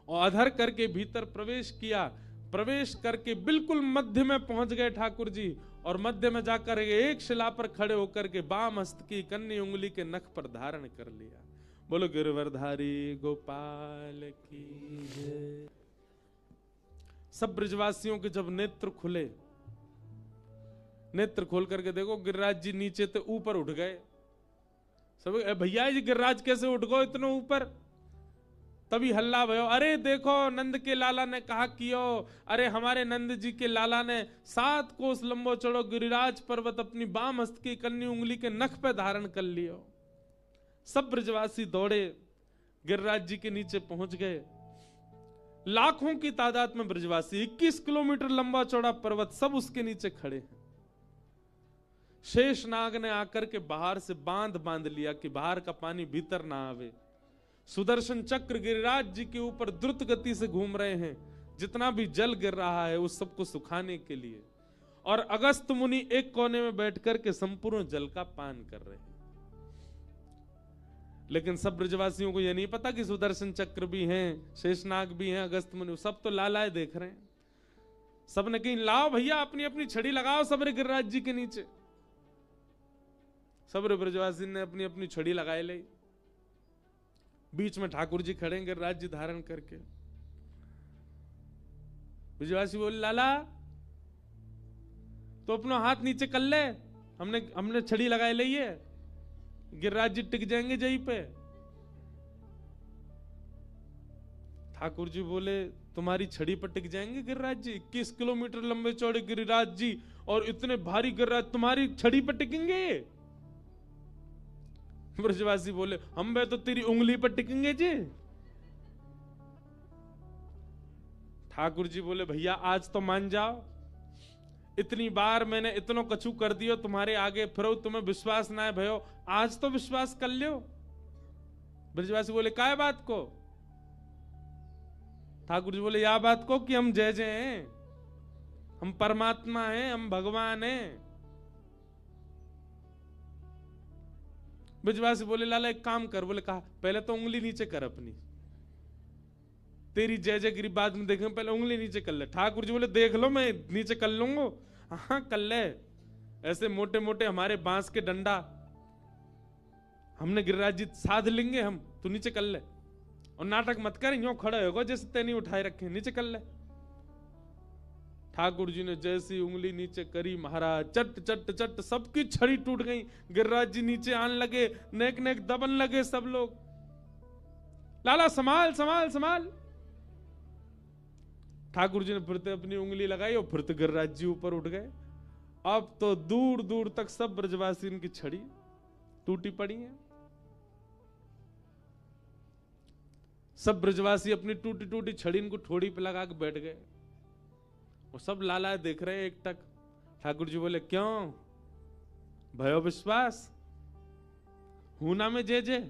और अधर करके भीतर प्रवेश किया। प्रवेश करके बिल्कुल मध्य में पहुंच गए ठाकुर जी, और मध्य में जाकर एक शिला पर खड़े होकर के बाम हस्त की कन्नी उंगली के नख पर धारण कर लिया। बोलो गिरवरधारी गोपाल की जय। सब ब्रजवासियों के जब नेत्र खुले, नेत्र खोल करके देखो गिरिराज जी नीचे तो ऊपर उठ गए। सब भैया जी गिरिराज कैसे उठ गए इतने ऊपर? तभी हल्ला भयो, अरे देखो नंद के लाला ने कहा कियो, अरे हमारे नंद जी के लाला ने 7 कोस लंबो चढ़ो गिरिराज पर्वत अपनी बाम हस्त की कन्नी उंगली के नख पे धारण कर लियो। सब ब्रजवासी दौड़े, गिरिराज जी के नीचे पहुंच गए। लाखों की तादाद में ब्रजवासी, 21 किलोमीटर लंबा चौड़ा पर्वत, सब उसके नीचे खड़े हैं। शेषनाग ने आकर के बाहर से बांध लिया कि बाहर का पानी भीतर ना आवे। सुदर्शन चक्र गिरिराज जी के ऊपर द्रुत गति से घूम रहे हैं, जितना भी जल गिर रहा है उस सबको सुखाने के लिए। और अगस्त मुनि एक कोने में बैठकर के संपूर्ण जल का पान कर रहे हैं। लेकिन सब ब्रजवासियों को यह नहीं पता कि सुदर्शन चक्र भी हैं, शेषनाग भी हैं, अगस्त मुनि, सब तो लालाए देख रहे हैं। सब ने कही लाओ भैया अपनी अपनी छड़ी लगाओ सबरे गिरिराज जी के नीचे। सबरे ब्रजवासी ने अपनी अपनी छड़ी लगाए ले। बीच में ठाकुर जी खड़े गिरिराज जी धारण करके। ब्रजवासी बोले लाला तो अपना हाथ नीचे कर ले, हमने छड़ी लगाए ली है, गिरिराज जी टिक जाएंगे जहीं पे। ठाकुर जी बोले तुम्हारी छड़ी पर टिक जाएंगे गिरिराज जी? 21 किलोमीटर लंबे चौड़े गिरिराज जी और इतने भारी गिरिराज तुम्हारी छड़ी पर टिकेंगे? ब्रजवासी बोले हम बे तो तेरी उंगली पर टिकेंगे जी। ठाकुर जी बोले भैया आज तो मान जाओ, इतनी बार मैंने इतनो कछु कर दियो तुम्हारे आगे, फिर तुम्हें विश्वास ना है भयो, आज तो विश्वास कर लियो। ब्रजवासी बोले काय बात को? ठाकुर जी बोले या बात को कि हम जय जय हैं, हम परमात्मा हैं, हम भगवान हैं। ब्रजवासी बोले लाला एक काम कर। बोले कहा पहले तो उंगली नीचे कर अपनी, तेरी जय जय गिरी बाद में देखेंगे, पहले उंगली नीचे कर ले। ठाकुर जी बोले देख लो मैं नीचे कर लूंगा। हाँ कर ले, ऐसे मोटे मोटे हमारे बांस के डंडा हमने गिरिराज जी साध लेंगे हम, तू नीचे कर ले। और नाटक मत कर, यूं खड़े होगा जैसे तेनी उठाए रखे, नीचे कर ले। ठाकुर जी ने जैसी उंगली नीचे करी महाराज चट चट चट सबकी छड़ी टूट गई। गिरिराज जी नीचे आने लगे, नेक नेक दबन लगे सब लोग। लाला संभाल संभाल संभाल। ठाकुर जी ने फिर अपनी उंगली लगाई और फिर गिरिराज जी ऊपर उठ गए। अब तो दूर दूर तक सब ब्रजवासी इनकी छड़ी टूटी पड़ी है। सब ब्रजवासी अपनी टूटी टूटी छड़ी इनको ठोड़ी पे लगा के बैठ गए और सब लाला देख रहे हैं एक टक। ठाकुर जी बोले क्यों भयो विश्वास, हूना में जय जय।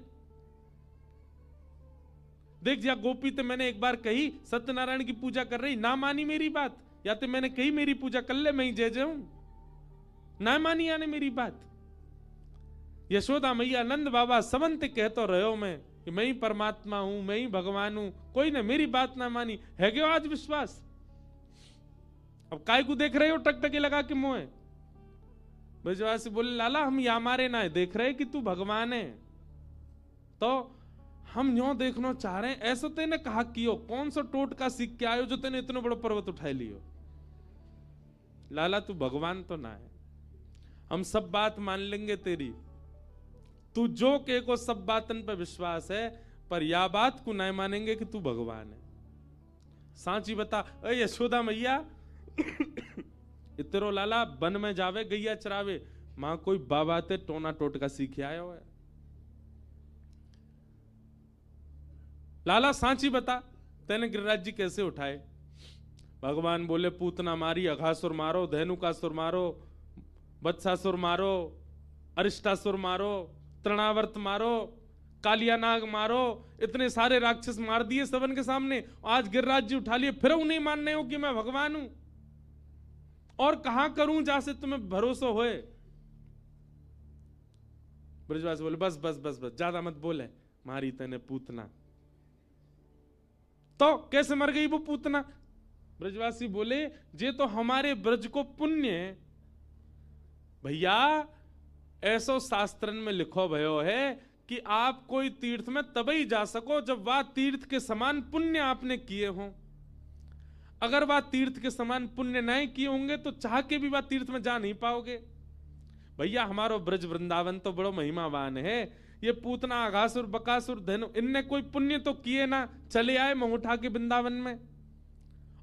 देख जा गोपी तो मैंने एक बार कही सत्यनारायण की पूजा कर रही, ना मानी मेरी बात, या तो मैंने कही मेरी पूजा कर ले मैं ही जय जय हूं, ना मानी यानी मेरी बात। यशोदा मैया नंद बाबा समन्त कहतो रहो मैं कि मैं ही परमात्मा हूं, मैं ही भगवान हूं, कोई ने मेरी बात ना मानी, है क्यों आज विश्वास? अब काय को देख रहे हो टकटके लगा के मुंह? ब्रजवासी बोले लाला हम या मारे ना देख रहे कि तू भगवान है, तो हम यूं देखना चाह रहे हैं। ऐसा तेने कहा कियो, कौन सा टोट का सीख के आयो जो तेने इतना बड़ा पर्वत उठा लियो? लाला तू भगवान तो ना है, हम सब बात मान लेंगे तेरी, तू जो के को सब बातन पर विश्वास है, पर या बात को नहीं मानेंगे कि तू भगवान है। सांची बता अरे यशोदा मैया इतरो लाला वन में जावे गैया चरावे, मां कोई बाबा ते टोना टोटका सीखे आयो है। लाला सांची बता तेने गिरिराज जी कैसे उठाए? भगवान बोले पूतना मारी, अघासुर मारो, धेनुकासुर मारो, वत्सासुर मारो, अरिष्टासुर मारो, तृणावर्त मारो, कालिया नाग मारो, इतने सारे राक्षस मार दिए सबन के सामने। आज गिरिराज जी उठा लिए, फिर नहीं मानने हो कि मैं भगवान हूं? और कहां करूं जहां से तुम्हें भरोसा होए? ब्रजवासी बोले बस बस बस बस ज्यादा मत बोले, मारी तने पूतना। तो कैसे मर गई वो पूतना? ब्रजवासी बोले जे तो हमारे ब्रज को पुण्य है भैया, ऐसो शास्त्रन में लिखो भयो है कि आप कोई तीर्थ में तभी जा सको जब वह तीर्थ के समान पुण्य आपने किए हों। अगर वह तीर्थ के समान पुण्य नहीं किए होंगे तो चाह के भी वह तीर्थ में जा नहीं पाओगे। भैया हमारो ब्रज वृंदावन तो बड़ो महिमावान है, ये पूतना आघासुर बकासुर धनु इनने कोई पुण्य तो किए ना, चले आए मुंह उठा के वृंदावन में,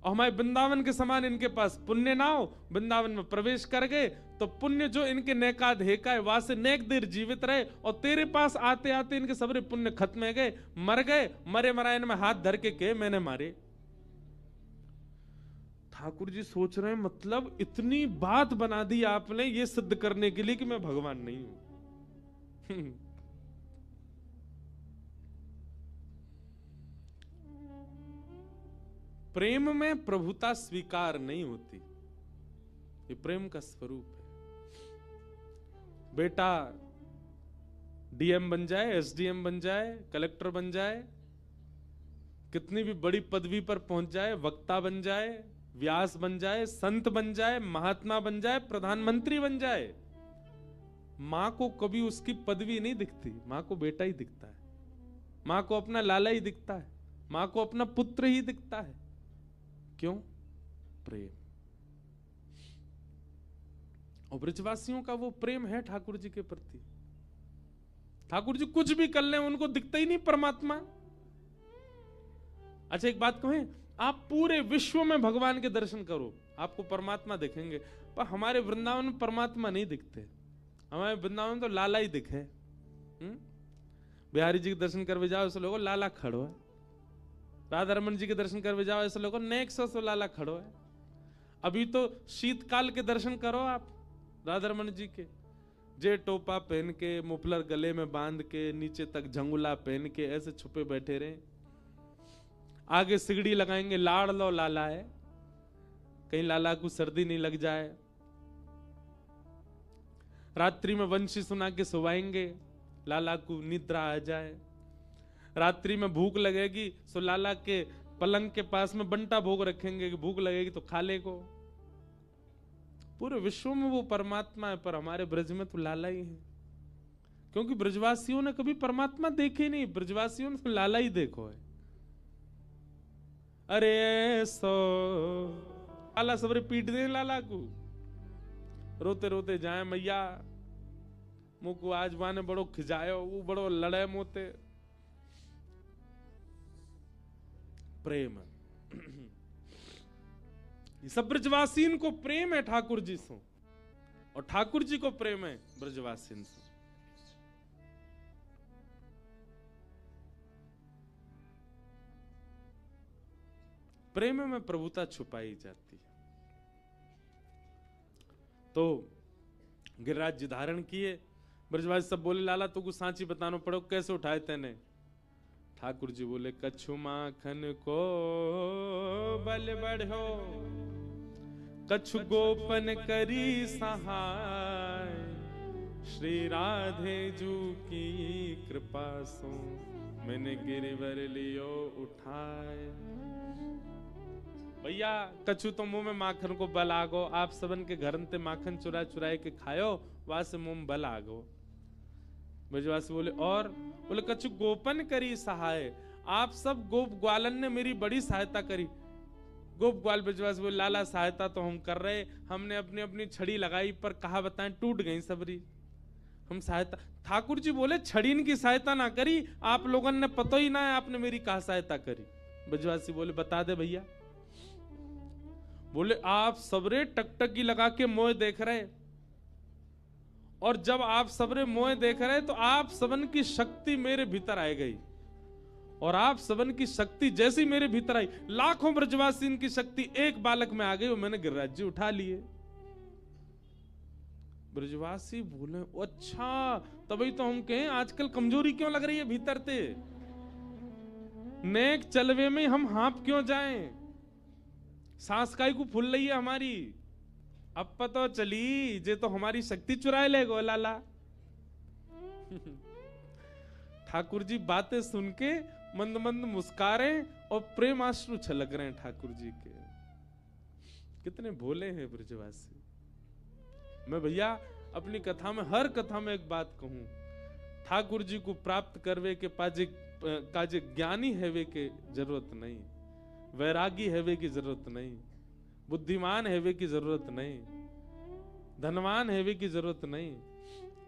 और हमारे वृंदावन के समान इनके पास पुण्य ना हो, वृंदावन में प्रवेश कर गए तो पुण्य जो इनके नेका धेका है वहां से नेक देर जीवित रहे, और तेरे पास आते आते इनके सबरे पुण्य खत्म हो गए, मर गए, मरे मरायन में हाथ धर के कहे मैंने मारे। ठाकुर जी सोच रहे हैं मतलब इतनी बात बना दी आपने ये सिद्ध करने के लिए कि मैं भगवान नहीं हूं। प्रेम में प्रभुता स्वीकार नहीं होती, ये प्रेम का स्वरूप है। बेटा डीएम बन जाए, एसडीएम बन जाए, कलेक्टर बन जाए, कितनी भी बड़ी पदवी पर पहुंच जाए, वक्ता बन जाए, व्यास बन जाए, संत बन जाए, महात्मा बन जाए, प्रधानमंत्री बन जाए, मां को कभी उसकी पदवी नहीं दिखती, मां को बेटा ही दिखता है, मां को अपना लाला ही दिखता है, मां को अपना पुत्र ही दिखता है। क्यों? प्रेम। और ब्रजवासियों का वो प्रेम है ठाकुर जी के प्रति। ठाकुर जी कुछ भी कर ले उनको दिखता ही नहीं परमात्मा। अच्छा एक बात कहें, आप पूरे विश्व में भगवान के दर्शन करो आपको परमात्मा दिखेंगे, पर हमारे वृंदावन में परमात्मा नहीं दिखते। हमारे वृंदावन में तो लाला ही दिखे। बिहारी जी के दर्शन करवे जाओ ऐसे लोगों लाला खड़ो है, राधा रमन जी के दर्शन करवे जाओ ऐसे लोगों नेक्स्ट सो लाला खड़ो है। अभी तो शीतकाल के दर्शन करो आप राधा रमन जी के, जे टोपा पहन के, मुफलर गले में बांध के, नीचे तक झंगुला पहन के ऐसे छुपे बैठे रहे, आगे सिगड़ी लगाएंगे, लाड़ लो लाला है, कहीं लाला को सर्दी नहीं लग जाए। रात्रि में वंशी सुना के सुवाएंगे, लाला को निद्रा आ जाए। रात्रि में भूख लगेगी तो लाला के पलंग के पास में बंटा भोग रखेंगे कि भूख लगेगी तो खा ले को। पूरे विश्व में वो परमात्मा है, पर हमारे ब्रज में तो लाला ही है, क्योंकि ब्रजवासियों ने कभी परमात्मा देखे नहीं, ब्रजवासियों ने तो लाला ही देखो है। अरे सो लाला सबरे पीट दे लाला को, रोते रोते जाए मैया मुको आज वाने बड़ो खिजायो, वो बड़ो लड़े मोते। प्रेम ये सब ब्रजवासीन को प्रेम है ठाकुर जी से, और ठाकुर जी को प्रेम है ब्रजवासीन से। प्रेम में प्रभुता छुपाई जाती है। तो गिरिराज जी धारण किए, ब्रजवासी सब बोले लाला तो कुछ सांची बतानो पड़ो, कैसे उठाए तेने? ठाकुर जी बोले कछु माखन को बल बढ़ो, कछु गोपन करी सहाय, श्री राधे जू की कृपा सो मैंने गिरिवर लियो उठाए। भैया कछु तो मुंह में माखन को बल आगो, आप सबन के घर ते माखन चुरा चुराए के खायो, वहां से मुंह में बल आगो। ब्रजवासी बोले और? बोले कछु गोपन करी सहाय, आप सब गोप ग्वालन ने मेरी बड़ी सहायता करी। गोप ग्वाल ब्रजवासी बोले लाला सहायता तो हम कर रहे, हमने अपनी अपनी छड़ी लगाई पर कहा बताएं टूट गई सबरी, हम सहायता। ठाकुर जी बोले छड़ीन की सहायता ना करी, आप लोगों ने पता ही ना है आपने मेरी कहा सहायता करी। ब्रजवासी बोले बता दे भैया। बोले आप सबरे टकटकी लगा के मोह देख रहे, और जब आप सबरे मोह देख रहे तो आप सबन की शक्ति मेरे भीतर आ गई, और आप सबन की शक्ति जैसी मेरे भीतर आई, लाखों ब्रजवासी की शक्ति एक बालक में आ गई, वो मैंने गिरिराज जी उठा लिए। ब्रजवासी बोले अच्छा, तभी तो हम कहें आजकल कमजोरी क्यों लग रही है भीतर ते, नेक चलवे में हम हाँप क्यों जाएं, सांस काई को फूल रही है हमारी। अब पता चली जे तो हमारी शक्ति चुराए ले गो लाला। ठाकुर जी बातें सुन के मंद मंद मुस्कारे और प्रेमाश्रु छलक रहे हैं ठाकुर जी के। कितने भोले हैं ब्रजवासी। मैं भैया अपनी कथा में, हर कथा में एक बात कहूं, ठाकुर जी को प्राप्त करवे के पाजे काजे ज्ञानी हैवे के जरूरत नहीं, वैरागी हैवे की जरूरत नहीं, बुद्धिमान हैवे की जरूरत नहीं, धनवान हैवे की जरूरत नहीं।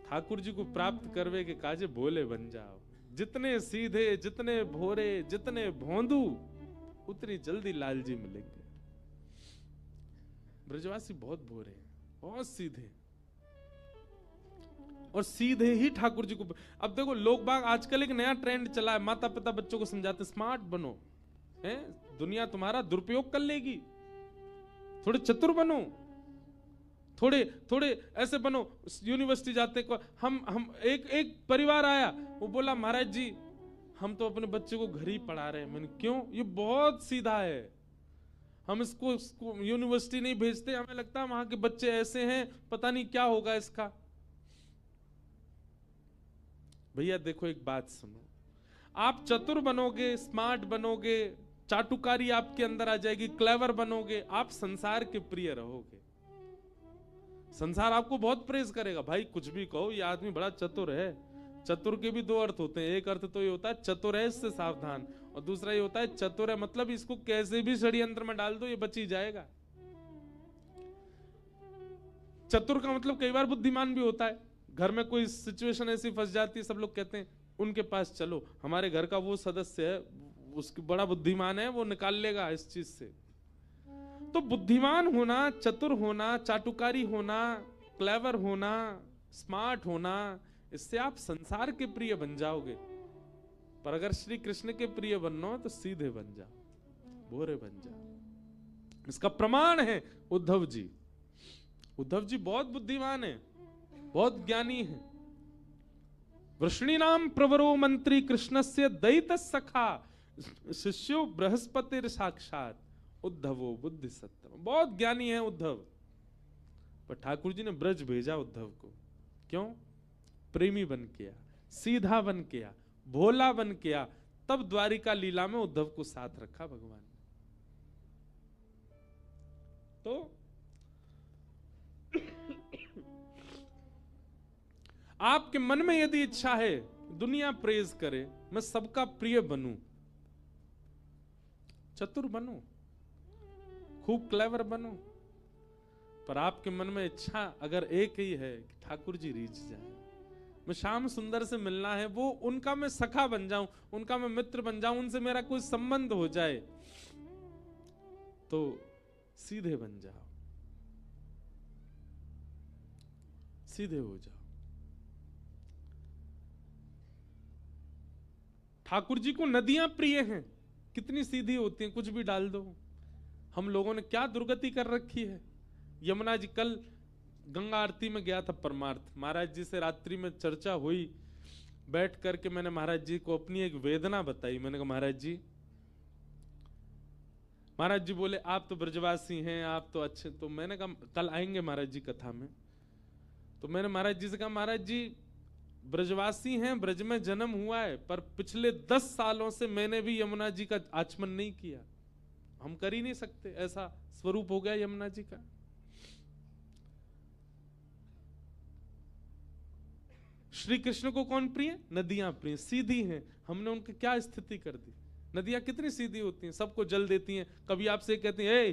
ठाकुर जी को प्राप्त करवे के काजे भोले बन जाओ। जितने सीधे, जितने भोरे, जितने भोंदू, उतनी जल्दी लाल जी मिलेंगे। ब्रजवासी बहुत भोरे हैं, बहुत सीधे, और सीधे ही ठाकुर जी को। अब देखो लोग बाग आजकल एक नया ट्रेंड चला है, माता पिता बच्चों को समझाते स्मार्ट बनो, हैं दुनिया तुम्हारा दुरुपयोग कर लेगी, थोड़े चतुर बनो, थोड़े थोड़े ऐसे बनो। यूनिवर्सिटी जाते को हम एक परिवार आया, वो बोला महाराज जी हम तो अपने बच्चे को घर ही पढ़ा रहे हैं। मैंने क्यों? ये बहुत सीधा है, हम इसको यूनिवर्सिटी नहीं भेजते, हमें लगता है वहां के बच्चे ऐसे हैं, पता नहीं क्या होगा इसका। भैया देखो एक बात सुनो, आप चतुर बनोगे, स्मार्ट बनोगे, चाटुकारी आपके अंदर आ जाएगी, क्लेवर बनोगे, आप संसार के प्रिय रहोगे। संसार आपको बहुत प्रेज करेगा, भाई कुछ भी कहो ये आदमी बड़ा चतुर है। चतुर के भी दो अर्थ होते हैं, एक अर्थ तो ये होता है चतुर है इससे सावधान, और दूसरा ये होता है चतुर है मतलब इसको कैसे भी षड्यंत्र में डाल दो ये बच ही जाएगा। चतुर का मतलब कई बार बुद्धिमान भी होता है। घर में कोई सिचुएशन ऐसी फंस जाती है, सब लोग कहते हैं उनके पास चलो, हमारे घर का वो सदस्य है, उसकी बड़ा बुद्धिमान है, वो निकाल लेगा इस चीज से। तो बुद्धिमान होना, चतुर होना, चाटुकारी होना, क्लेवर होना, स्मार्ट होना, इससे आप संसार के प्रिय बन जाओगे। पर अगर श्री कृष्ण के प्रिय बनना हो तो सीधे बन जाओ, भोरे बन जाओ। इसका प्रमाण है उद्धव जी। उद्धव जी बहुत बुद्धिमान है, बहुत ज्ञानी है। वृष्णीनाम प्रवरो मंत्री कृष्णस्य दैत सखा शिष्यो बृहस्पतिर साक्षात उद्धवो बुद्धि सत्तम। बहुत ज्ञानी है उद्धव, पर ठाकुर जी ने ब्रज भेजा उद्धव को। क्यों? प्रेमी बन के आया, सीधा बन के आया, भोला बन के आया, तब द्वारिका लीला में उद्धव को साथ रखा भगवान ने। तो आपके मन में यदि इच्छा है दुनिया प्रेज करे, मैं सबका प्रिय बनूं, चतुर बनूं, खूब क्लेवर बनो, पर आपके मन में इच्छा अगर एक ही है कि ठाकुर जी रीझ जाए, मैं श्याम सुंदर से मिलना है, वो उनका मैं सखा बन जाऊं, उनका मैं मित्र बन जाऊं, उनसे मेरा कोई संबंध हो जाए, तो सीधे बन जाओ, सीधे हो जाओ। ठाकुर जी को नदियां प्रिय हैं, कितनी सीधी होती हैं, कुछ भी डाल दो। हम लोगों ने क्या दुर्गति कर रखी है। यमुना जी, कल गंगा आरती में गया था परमार्थ, महाराज जी से रात्रि में चर्चा हुई, बैठ करके मैंने महाराज जी को अपनी एक वेदना बताई। मैंने कहा महाराज जी बोले आप तो ब्रजवासी हैं, आप तो अच्छे, तो मैंने कहा कल आएंगे महाराज जी कथा में। तो मैंने महाराज जी से कहा महाराज जी ब्रजवासी हैं, ब्रज में जन्म हुआ है, पर पिछले 10 सालों से मैंने भी यमुना जी का आचमन नहीं किया, हम कर ही नहीं सकते, ऐसा स्वरूप हो गया यमुना जी का। श्री कृष्ण को कौन प्रिय? नदियां प्रिय, सीधी हैं। हमने उनकी क्या स्थिति कर दी। नदियां कितनी सीधी होती हैं, सबको जल देती हैं। कभी आपसे कहती हैं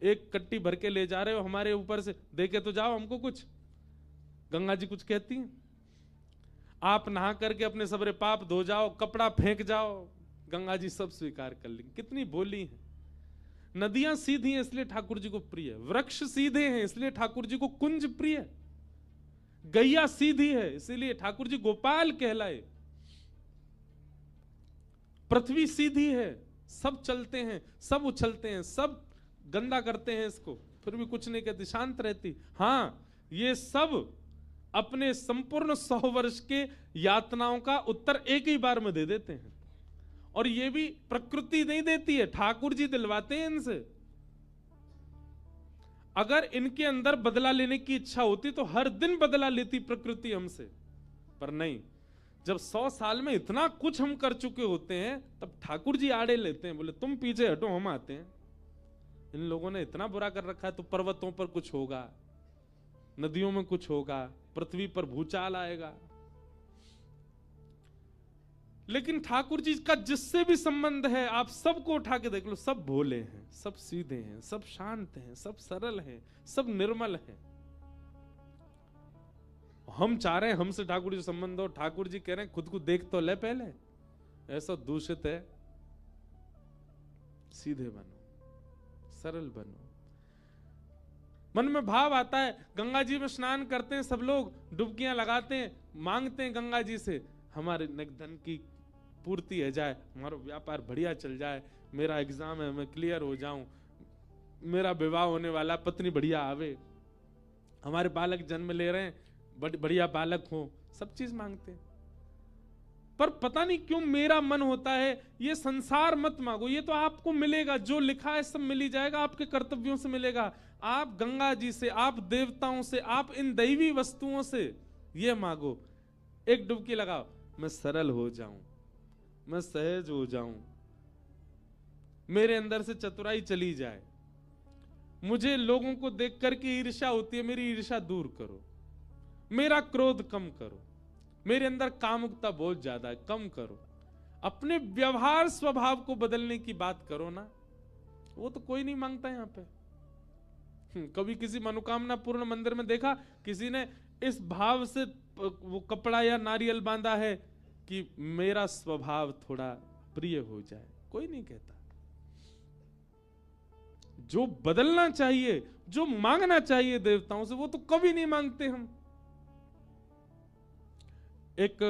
एक कट्टी भर के ले जा रहे हो हमारे ऊपर से, दे के तो जाओ हमको कुछ। गंगा जी कुछ कहती हैं? आप नहा करके अपने सबरे पाप धो जाओ, कपड़ा फेंक जाओ, गंगा जी सब स्वीकार कर लेंगे। कितनी बोली है। नदियां सीधी हैं इसलिए ठाकुर जी को प्रिय, वृक्ष सीधे हैं इसलिए ठाकुर जी को कुंज प्रिय, गैया सीधी है इसीलिए ठाकुर जी गोपाल कहलाए, पृथ्वी सीधी है, सब चलते हैं, सब उछलते हैं, सब गंदा करते हैं इसको, फिर भी कुछ नहीं कहती, शांत रहती। हाँ, ये सब अपने संपूर्ण 100 वर्ष के यातनाओं का उत्तर एक ही बार में दे देते हैं। और ये भी प्रकृति नहीं देती है, ठाकुर जी दिलवाते हैं इनसे। अगर इनके अंदर बदला लेने की इच्छा होती तो हर दिन बदला लेती प्रकृति हमसे, पर नहीं, जब 100 साल में इतना कुछ हम कर चुके होते हैं, तब ठाकुर जी आड़े लेते हैं, बोले तुम पीछे हटो, हम आते हैं। इन लोगों ने इतना बुरा कर रखा है, तो पर्वतों पर कुछ होगा, नदियों में कुछ होगा, पृथ्वी पर भूचाल आएगा। लेकिन ठाकुर जी का जिससे भी संबंध है, आप सबको उठा के देख लो, सब भोले हैं, सब सीधे हैं, सब शांत हैं, सब सरल हैं, सब निर्मल हैं। हम चाह रहे हैं हमसे ठाकुर जी संबंध हो, ठाकुर जी कह रहे हैं खुद को देख तो ले पहले, ऐसा दूषित है। सीधे बनो, सरल बनो। मन में भाव आता है, गंगा जी में स्नान करते हैं सब लोग, डुबकियां लगाते हैं, मांगते हैं गंगा जी से हमारे धन की पूर्ति हो जाए, हमारा व्यापार बढ़िया चल जाए, मेरा एग्जाम है मैं क्लियर हो जाऊं, मेरा विवाह होने वाला, पत्नी बढ़िया आवे, हमारे बालक जन्म ले रहे हैं, बढ़िया बालक हो, सब चीज मांगते हैं। पर पता नहीं क्यों मेरा मन होता है, ये संसार मत मांगो, ये तो आपको मिलेगा, जो लिखा है सब मिल ही जाएगा, आपके कर्तव्यों से मिलेगा। आप गंगा जी से, आप देवताओं से, आप इन दैवी वस्तुओं से ये मांगो, एक डुबकी लगाओ, मैं सरल हो जाऊं, मैं सहज हो जाऊं, मेरे अंदर से चतुराई चली जाए, मुझे लोगों को देख करके ईर्ष्या होती है, मेरी ईर्ष्या दूर करो, मेरा क्रोध कम करो, मेरे अंदर कामुकता बहुत ज्यादा है, कम करो, अपने व्यवहार स्वभाव को बदलने की बात करो ना। वो तो कोई नहीं मांगता यहां पे। कभी किसी मनोकामना पूर्ण मंदिर में देखा किसी ने इस भाव से वो कपड़ा या नारियल बांधा है कि मेरा स्वभाव थोड़ा प्रिय हो जाए? कोई नहीं कहता। जो बदलना चाहिए, जो मांगना चाहिए देवताओं से, वो तो कभी नहीं मांगते हम। एक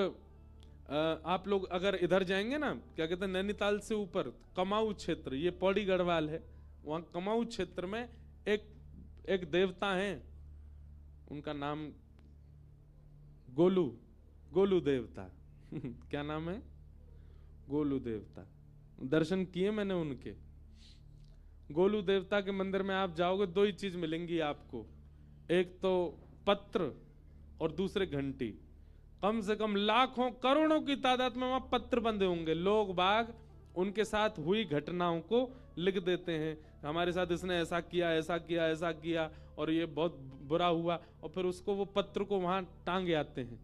आप लोग अगर इधर जाएंगे ना, क्या कहते हैं, नैनीताल से ऊपर कमाऊ क्षेत्र, ये पौड़ी गढ़वाल है, वहां कमाऊ क्षेत्र में एक देवता हैं, उनका नाम गोलू देवता क्या नाम है? गोलू देवता। दर्शन किए मैंने उनके। गोलू देवता के मंदिर में आप जाओगे, दो ही चीज मिलेंगी आपको, एक तो पत्र और दूसरे घंटी। कम से कम लाखों करोड़ों की तादाद में वहां पत्र बंधे होंगे। लोग बाग उनके साथ हुई घटनाओं को लिख देते हैं, हमारे साथ इसने ऐसा किया, ऐसा किया, ऐसा किया, और ये बहुत बुरा हुआ, और फिर उसको वो पत्र को वहां टांगे आते हैं।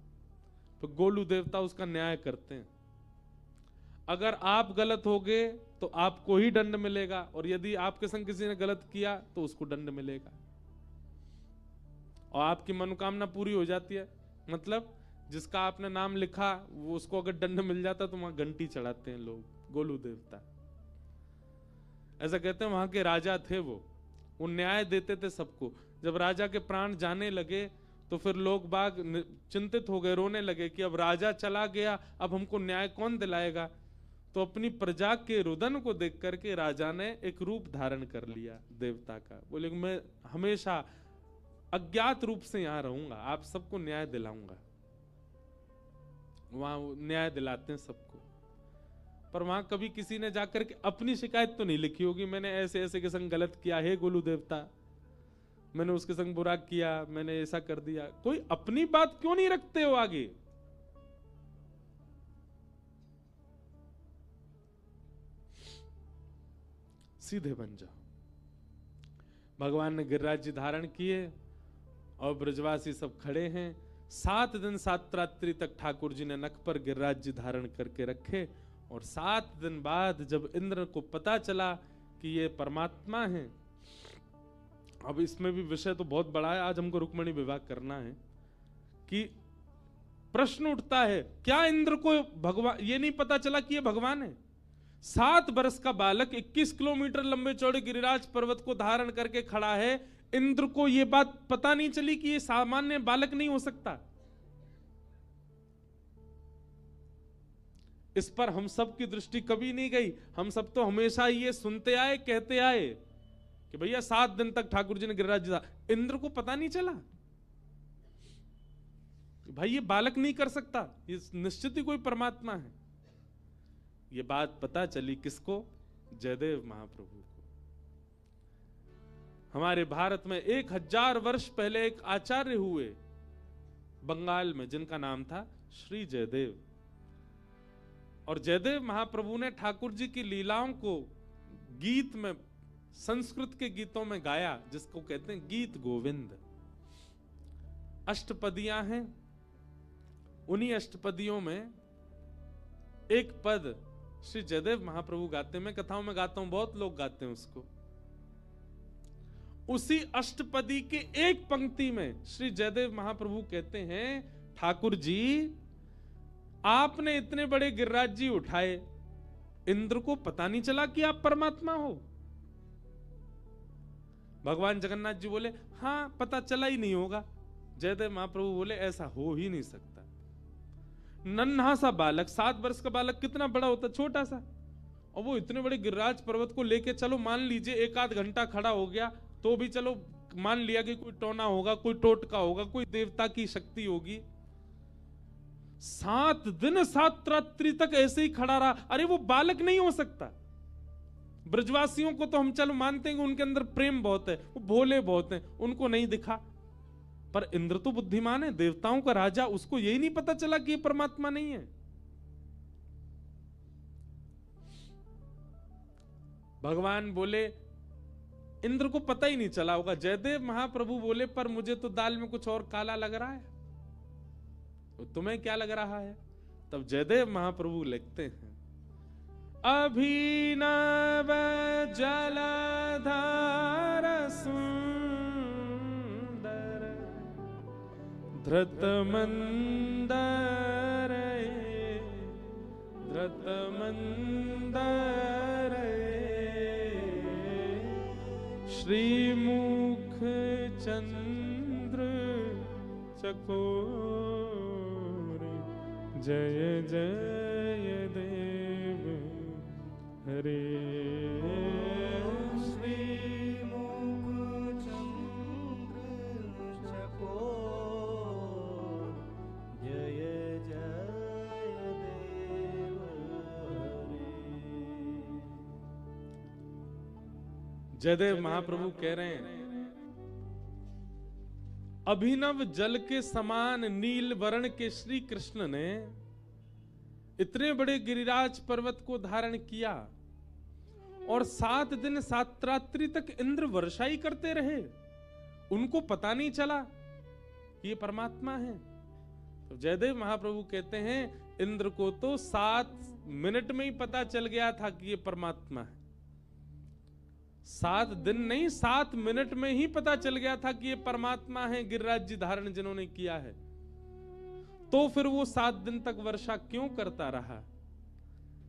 तो गोलू देवता उसका न्याय करते हैं। अगर आप गलत हो गए तो आपको ही दंड मिलेगा, और यदि आपके संग किसी ने गलत किया तो उसको दंड मिलेगा, और आपकी मनोकामना पूरी हो जाती है। मतलब जिसका आपने नाम लिखा, वो उसको अगर दंड मिल जाता तो वहां घंटी चढ़ाते हैं लोग, गोलू देवता। ऐसा कहते हैं वहां के राजा थे वो न्याय देते थे सबको। जब राजा के प्राण जाने लगे तो फिर लोग बाग चिंतित हो गए, रोने लगे कि अब राजा चला गया, अब हमको न्याय कौन दिलाएगा। तो अपनी प्रजा के रुदन को देख करके राजा ने एक रूप धारण कर लिया देवता का। बोले मैं हमेशा अज्ञात रूप से यहां रहूंगा, आप सबको न्याय दिलाऊंगा। वहां न्याय दिलाते हैं सबको। पर वहां कभी किसी ने जाकर के अपनी शिकायत तो नहीं लिखी होगी, मैंने ऐसे ऐसे के संग गलत किया है गोलू देवता, मैंने उसके संग बुरा किया, मैंने ऐसा कर दिया। कोई अपनी बात क्यों नहीं रखते हो आगे? सीधे बन जाओ। भगवान ने गिरिराज जी धारण किए और ब्रजवासी सब खड़े हैं। 7 दिन 7 रात्रि तक ठाकुर जी ने नख पर गिरिराज जी धारण करके रखे, और 7 दिन बाद जब इंद्र को पता चला कि ये परमात्मा है, अब इसमें भी विषय तो बहुत बड़ा है, आज हमको रुक्मिणी विवाह करना है, कि प्रश्न उठता है क्या इंद्र को भगवान ये नहीं पता चला कि ये भगवान है? 7 वर्ष का बालक 21 किलोमीटर लंबे चौड़े गिरिराज पर्वत को धारण करके खड़ा है, इंद्र को ये बात पता नहीं चली कि ये सामान्य बालक नहीं हो सकता? इस पर हम सब की दृष्टि कभी नहीं गई। हम सब तो हमेशा ये सुनते आए, कहते आए कि भैया 7 दिन तक ठाकुर जी ने गिरिराज जी, इंद्र को पता नहीं चला भाई ये बालक नहीं कर सकता, ये निश्चित ही कोई परमात्मा है। ये बात पता चली किसको? जयदेव महाप्रभु को। हमारे भारत में 1000 वर्ष पहले एक आचार्य हुए बंगाल में, जिनका नाम था श्री जयदेव। और जयदेव महाप्रभु ने ठाकुर जी की लीलाओं को गीत में, संस्कृत के गीतों में गाया, जिसको कहते हैं गीत गोविंद। अष्टपदियां हैं, उन्हीं अष्टपदियों में एक पद श्री जयदेव महाप्रभु गाते हैं। मैं कथाओं में गाता हूं, बहुत लोग गाते हैं उसको। उसी अष्टपदी के एक पंक्ति में श्री जयदेव महाप्रभु कहते हैं, ठाकुर जी आपने इतने बड़े गिरिराज जी उठाए, इंद्र को पता नहीं चला कि आप परमात्मा हो? भगवान जगन्नाथ जी बोले, हां पता चला ही नहीं होगा। जयदेव महाप्रभु बोले, ऐसा हो ही नहीं सकता। नन्हा सा बालक, 7 वर्ष का बालक कितना बड़ा होता, छोटा सा, और वो इतने बड़े गिरिराज पर्वत को लेके, चलो मान लीजिए 1 आध घंटा खड़ा हो गया तो भी चलो मान लिया कि कोई टोना होगा, कोई टोटका होगा, कोई देवता की शक्ति होगी। 7 दिन 7 रात्रि तक ऐसे ही खड़ा रहा। अरे वो बालक नहीं हो सकता। ब्रजवासियों को तो हम चलो मानते हैं कि उनके अंदर प्रेम बहुत है, वो भोले बहुत हैं, उनको नहीं दिखा। पर इंद्र तो बुद्धिमान है, देवताओं का राजा, उसको यही नहीं पता चला कि ये परमात्मा नहीं है। भगवान बोले, इंद्र को पता ही नहीं चला होगा। जयदेव महाप्रभु बोले, पर मुझे तो दाल में कुछ और काला लग रहा है, तो तुम्हें क्या लग रहा है? तब जयदेव महाप्रभु लिखते हैं, अभिनव जलधार सुंदर धृत मंदर, धृत मंदर, श्रीमुख चंद्र चकोर, जय जय देव हरे। श्रीमुख चंद्र चकोर, जय जय देव हरे। जयदेव महाप्रभु कह रहे हैं, अभिनव जल के समान नील वर्ण के श्री कृष्ण ने इतने बड़े गिरिराज पर्वत को धारण किया और 7 दिन 7 रात्रि तक इंद्र वर्षा ही करते रहे, उनको पता नहीं चला कि ये परमात्मा है। तो जयदेव महाप्रभु कहते हैं, इंद्र को तो 7 मिनट में ही पता चल गया था कि ये परमात्मा है। 7 दिन नहीं, 7 मिनट में ही पता चल गया था कि ये परमात्मा है, गिरिराज जी धारण जिन्होंने किया है। तो फिर वो 7 दिन तक वर्षा क्यों करता रहा?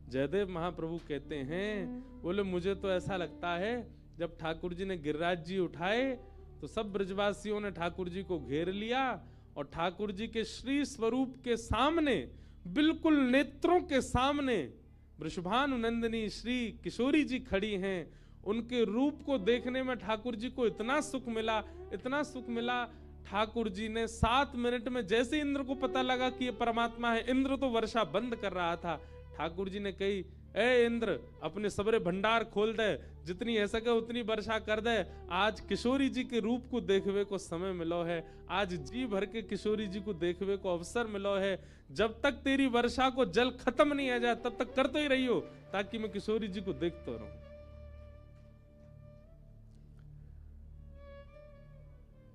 जयदेव महाप्रभु कहते हैं, बोले मुझे तो ऐसा लगता है जब ठाकुर जी ने गिरिराज जी उठाए तो सब ब्रजवासियों ने ठाकुर जी को घेर लिया और ठाकुर जी के श्री स्वरूप के सामने, बिल्कुल नेत्रों के सामने वृषभानुनंदिनी श्री किशोरी जी खड़ी हैं। उनके रूप को देखने में ठाकुर जी को इतना सुख मिला, इतना सुख मिला। ठाकुर जी ने 7 मिनट में, जैसे इंद्र को पता लगा कि ये परमात्मा है, इंद्र तो वर्षा बंद कर रहा था, ठाकुर जी ने कही, ए इंद्र अपने सबरे भंडार खोल दे, जितनी है सके उतनी वर्षा कर दे। आज किशोरी जी के रूप को देखवे को समय मिलो है, आज जी भर के किशोरी जी को देखवे को अवसर मिलो है। जब तक तेरी वर्षा को जल खत्म नहीं आ जाए तब तक करते ही रही हो, ताकि मैं किशोरी जी को देखता रहूं।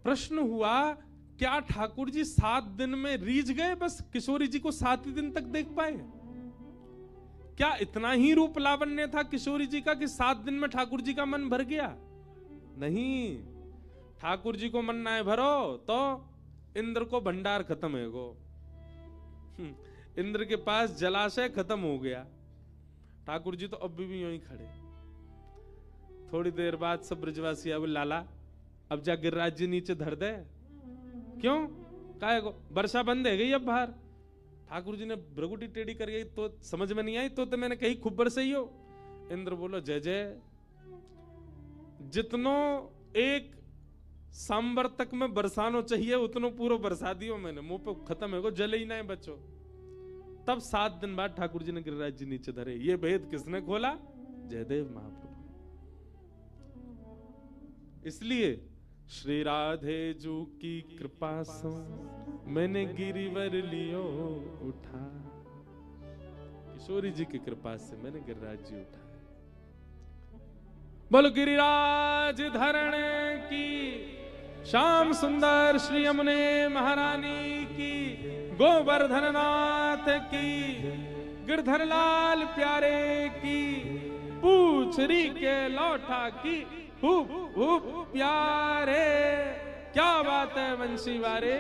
प्रश्न हुआ, क्या ठाकुर जी 7 दिन में रीझ गए, बस किशोरी जी को 7 ही दिन तक देख पाए? क्या इतना ही रूप लावण्य था किशोरी जी का कि 7 दिन में ठाकुर जी का मन भर गया? नहीं, ठाकुर जी को मन ना भरो तो इंद्र को भंडार खत्म है गो। इंद्र के पास जलाशय खत्म हो गया, ठाकुर जी तो अब भी यूं ही खड़े। थोड़ी देर बाद सब ब्रजवासी आए, लाला अब जा गिरिराज जी नीचे धर दे। क्यों? काहे को? वर्षा बंद है गई अब बाहर। ठाकुर जी ने भ्रगुटी टेढ़ी कर गई तो समझ में नहीं आई, तो मैंने कही खूब बरसई हो। इंद्र बोलो, जय जय, जितनो एक सांबर तक में बरसानो चाहिए उतनो पूरा बरसा दियो मैंने, मुंह पे खत्म है को, जले ही ना है बच्चों। तब 7 दिन बाद ठाकुर जी ने गिरिराज जी नीचे धरे। ये भेद किसने खोला? जयदेव महाप्रभु। इसलिए श्री राधे जू की कृपा से मैंने गिरिवर लियो उठा। किशोरी जी की कृपा से मैंने गिरिराज जी उठाया। बोलो गिरिराज धरण की, श्याम सुंदर श्री यमुने महारानी की, गोवर्धन नाथ की, गिरधर लाल प्यारे की, पूछरी के लौठा की, हुप हुप प्यारे। क्या बात है वंशी वारे।